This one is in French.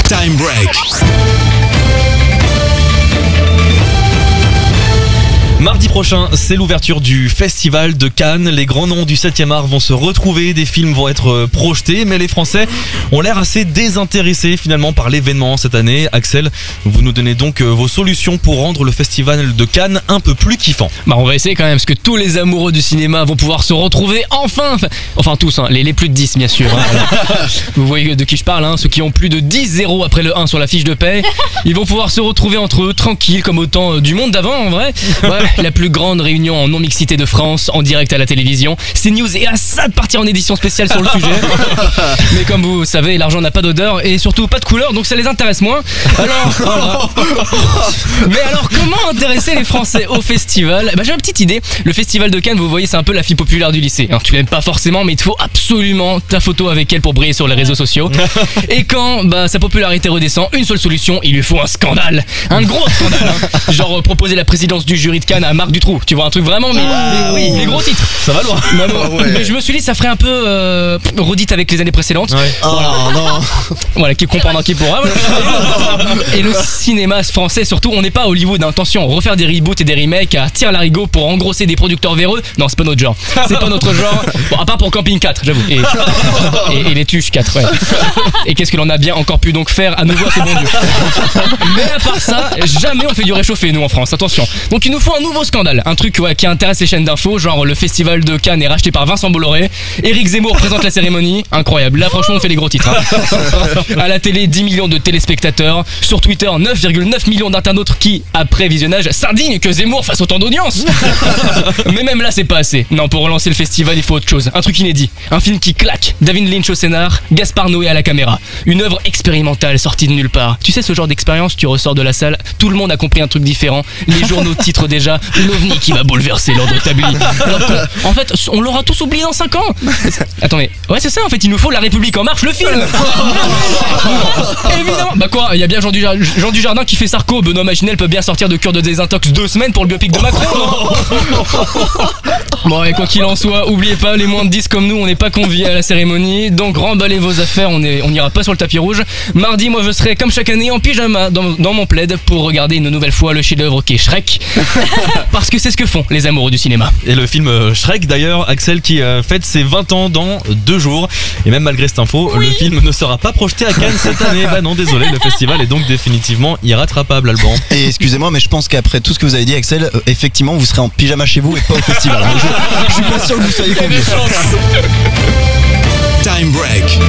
Time Break. Mardi prochain, c'est l'ouverture du Festival de Cannes. Les grands noms du 7e art vont se retrouver, des films vont être projetés, mais les Français ont l'air assez désintéressés finalement par l'événement cette année. Axel, vous nous donnez donc vos solutions pour rendre le Festival de Cannes un peu plus kiffant. On va essayer quand même, parce que tous les amoureux du cinéma vont pouvoir se retrouver enfin tous, les plus de 10 bien sûr. Vous voyez de qui je parle, ceux qui ont plus de 10 zéros après le 1 sur la fiche de paie. Ils vont pouvoir se retrouver entre eux, tranquilles, comme au temps du monde d'avant en vrai. Ouais, la plus grande réunion en non-mixité de France, en direct à la télévision. CNews est à ça de partir en édition spéciale sur le sujet. Mais comme vous savez, l'argent n'a pas d'odeur et surtout pas de couleur, donc ça les intéresse moins. Alors, mais alors, comment intéresser les Français au festival ? J'ai une petite idée. Le Festival de Cannes, vous voyez, c'est un peu la fille populaire du lycée. Tu l'aimes pas forcément, mais il te faut absolument ta photo avec elle pour briller sur les réseaux sociaux. Et quand sa popularité redescend, une seule solution, il lui faut un scandale. Un gros scandale. Genre proposer la présidence du jury de Cannes à Marc Dutroux. Tu vois, un truc vraiment, mais oui, les gros titres. Ça va loin. Mais je me suis dit, ça ferait un peu redite avec les années précédentes. Ouais. Voilà, qui comprendra qui pourra. Et le cinéma français, surtout, on n'est pas à Hollywood. Attention, refaire des reboots et des remakes à tir larigot pour engrosser des producteurs véreux, non, c'est pas notre genre. C'est pas notre genre. Bon, à part pour Camping 4, j'avoue. Et les Tuches 4, ouais. Et qu'est-ce que l'on a bien encore pu donc faire à nouveau à ces bons dieux. Mais à part ça, jamais on fait du réchauffé, nous, en France. Attention. Donc il nous faut un nouveau scandale. Un truc qui intéresse les chaînes d'infos, genre le Festival de Cannes est racheté par Vincent Bolloré. Éric Zemmour présente la cérémonie. Incroyable. Là, franchement, on fait les gros titres. À la télé, 10 millions de téléspectateurs. Sur Twitter, 9,9 millions d'internautes qui, après visionnage, s'indignent que Zemmour fasse autant d'audience. Mais même là, c'est pas assez. Non, pour relancer le festival, il faut autre chose. Un truc inédit. Un film qui claque. David Lynch au scénar, Gaspard Noé à la caméra. Une œuvre expérimentale sortie de nulle part. Tu sais, ce genre d'expérience, tu ressors de la salle, tout le monde a compris un truc différent. Les journaux titrent déjà l'OVNI qui va bouleverser l'ordre établi. Alors en fait, on l'aura tous oublié dans 5 ans. Attends, mais ouais, c'est ça en fait, il nous faut La République en marche, le film. Évidemment. Il y a bien Jean Dujardin qui fait Sarko. Benoît Magimel peut bien sortir de cure de désintox 2 semaines pour le biopic de Macron. Bon, et quoi qu'il en soit, oubliez pas, les moins de 10 comme nous, on n'est pas conviés à la cérémonie. Donc remballez vos affaires, on n'ira pas sur le tapis rouge. Mardi, moi je serai comme chaque année en pyjama dans mon plaid pour regarder une nouvelle fois le chef-d'œuvre qui est Shrek. Parce que c'est ce que font les amoureux du cinéma. Et le film Shrek d'ailleurs, Axel, qui fête ses 20 ans dans 2 jours. Et même malgré cette info, le film ne sera pas projeté à Cannes cette année. Non, désolé, le festival est donc définitivement irrattrapable, Alban. Et excusez-moi, mais je pense qu'après tout ce que vous avez dit, Axel, effectivement, vous serez en pyjama chez vous et pas au festival. Je suis pas sûr que vous soyez conviés. Time Break.